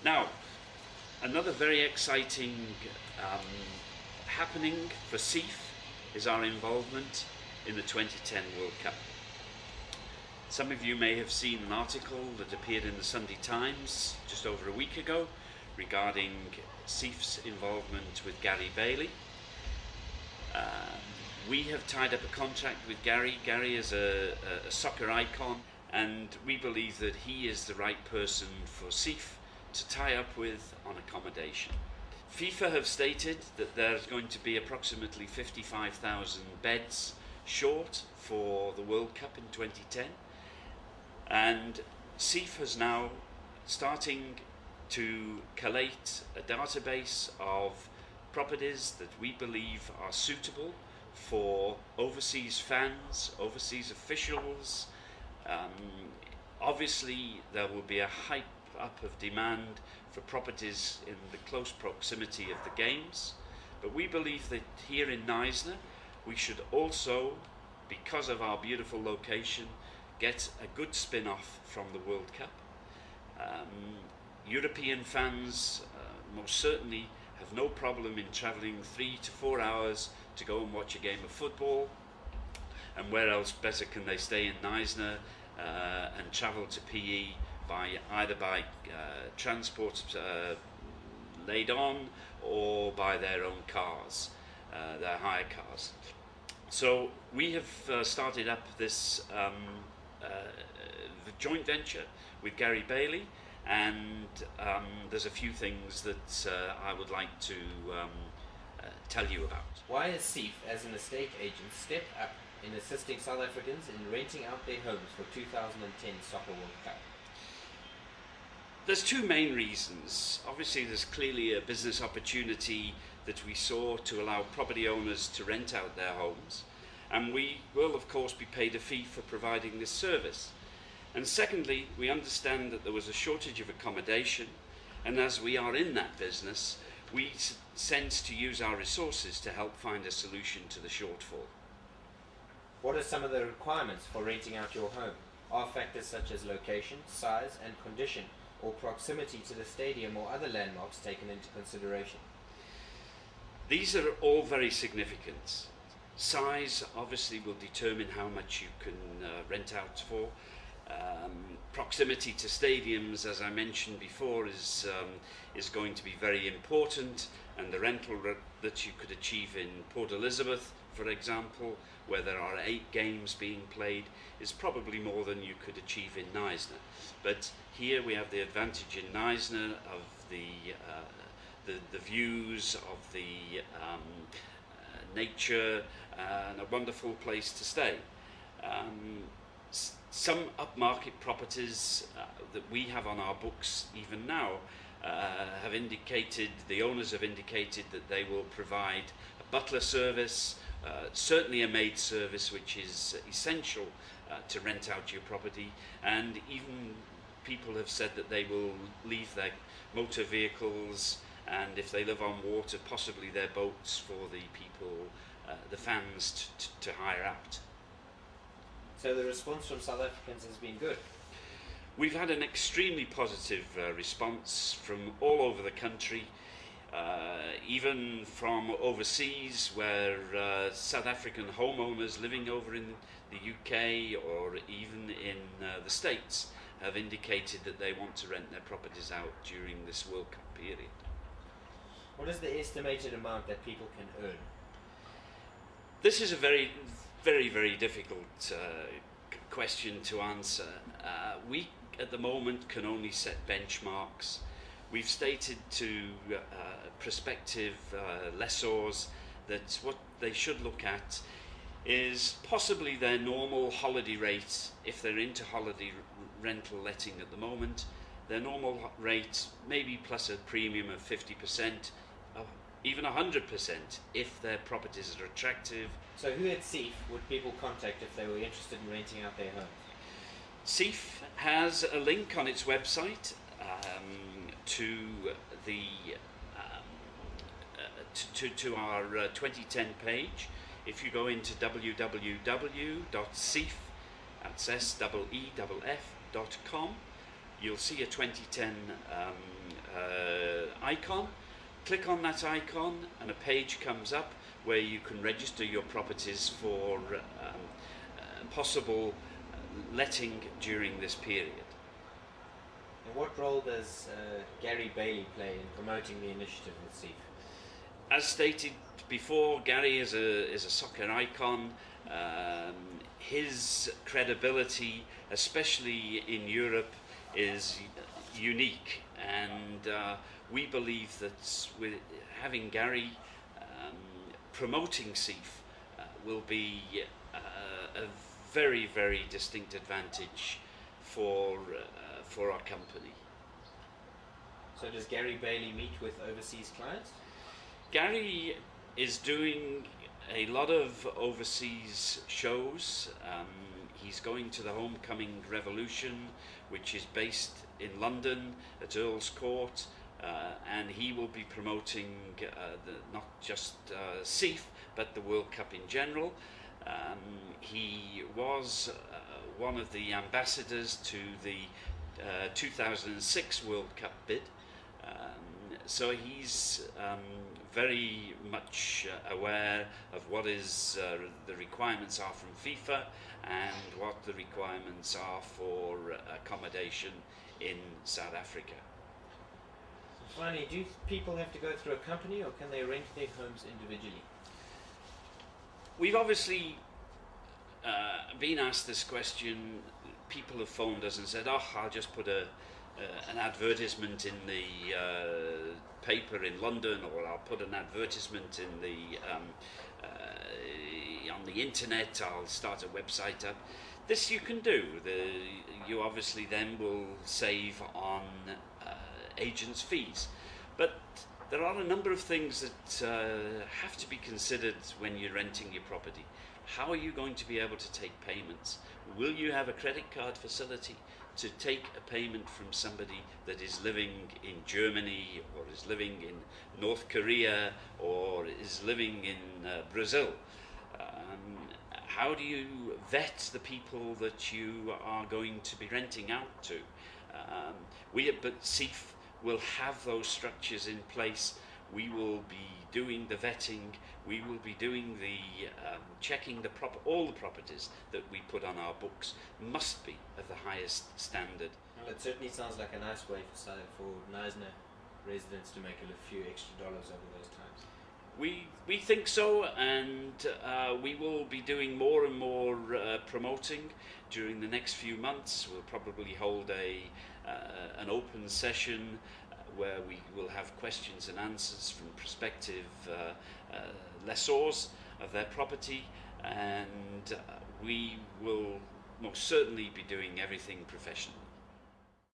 Now, another very exciting happening for Seeff is our involvement in the 2010 World Cup. Some of you may have seen an article that appeared in the Sunday Times just over a week ago regarding Seeff's involvement with Gary Bailey. We have tied up a contract with Gary. Gary is a soccer icon, and we believe that he is the right person for Seeff to tie up with on accommodation. FIFA have stated that there's going to be approximately 55,000 beds short for the World Cup in 2010, and Seeff is now starting to collate a database of properties that we believe are suitable for overseas fans, overseas officials. Obviously there will be a hype up of demand for properties in the close proximity of the games, but we believe that here in Knysna we should also, because of our beautiful location, get a good spin-off from the World Cup. European fans most certainly have no problem in travelling 3 to 4 hours to go and watch a game of football, and where else better can they stay in Knysna and travel to PE either by transport laid on or by their own cars, their hire cars. So we have started up this joint venture with Gary Bailey, and there's a few things that I would like to tell you about. Why has Seeff, as an estate agent, stepped up in assisting South Africans in renting out their homes for 2010 Soccer World Cup? There's two main reasons. Obviously there's clearly a business opportunity that we saw to allow property owners to rent out their homes, and we will of course be paid a fee for providing this service. And secondly, we understand that there was a shortage of accommodation, and as we are in that business, we sense to use our resources to help find a solution to the shortfall. What are some of the requirements for renting out your home? Are factors such as location, size and condition, or proximity to the stadium or other landmarks taken into consideration? These are all very significant. Size obviously will determine how much you can rent out for. Proximity to stadiums, as I mentioned before, is going to be very important, and the rental that you could achieve in Port Elizabeth, for example, where there are 8 games being played, is probably more than you could achieve in Knysna. But here we have the advantage in Knysna of the views, of the nature, and a wonderful place to stay. Some upmarket properties that we have on our books even now have indicated, the owners have indicated that they will provide a butler service, certainly a maid service, which is essential to rent out your property, and even people have said that they will leave their motor vehicles, and if they live on water, possibly their boats for the people, the fans to hire out. So the response from South Africans has been good? We've had an extremely positive response from all over the country, even from overseas, where South African homeowners living over in the UK or even in the States have indicated that they want to rent their properties out during this World Cup period. What is the estimated amount that people can earn? This is a very, very difficult question to answer. We at the moment can only set benchmarks. We've stated to prospective lessors that what they should look at is possibly their normal holiday rate, if they're into holiday rental letting at the moment, their normal rate maybe plus a premium of 50%, even 100% if their properties are attractive. So who at Seeff would people contact if they were interested in renting out their homes? Seeff has a link on its website to the to our 2010 page. If you go into www.seeff.com, you'll see a 2010 icon. Click on that icon and a page comes up where you can register your properties for possible letting during this period. And what role does Gary Bailey play in promoting the initiative with Seeff? As stated before, Gary is a soccer icon. His credibility, especially in Europe, is unique, and we believe that with having Gary promoting Seeff will be a very, very distinct advantage for our company. So does Gary Bailey meet with overseas clients? Gary is doing a lot of overseas shows. He's going to the Homecoming Revolution, which is based in London at Earl's Court, and he will be promoting not just Seeff, but the World Cup in general. He was one of the ambassadors to the 2006 World Cup bid, so he's very much aware of what is the requirements are from FIFA and what the requirements are for accommodation in South Africa. Finally, do people have to go through a company, or can they rent their homes individually? We've obviously been asked this question. People have phoned us and said, "Oh, I'll just put an advertisement in the paper in London, or I'll put an advertisement in the on the internet. I'll start a website up." This you can do. You obviously then will save on agents' fees, but there are a number of things that have to be considered when you're renting your property. How are you going to be able to take payments? Will you have a credit card facility to take a payment from somebody that is living in Germany, or is living in North Korea, or is living in Brazil? How do you vet the people that you are going to be renting out to? We at Seeff will have those structures in place. We will be doing the vetting. We will be doing the checking all the properties that we put on our books must be of the highest standard. Well, it certainly sounds like a nice way for Knysna residents to make a few extra dollars over those times. We think so, and we will be doing more and more promoting during the next few months. We'll probably hold an open session where we will have questions and answers from prospective lessors of their property, and we will most certainly be doing everything professionally.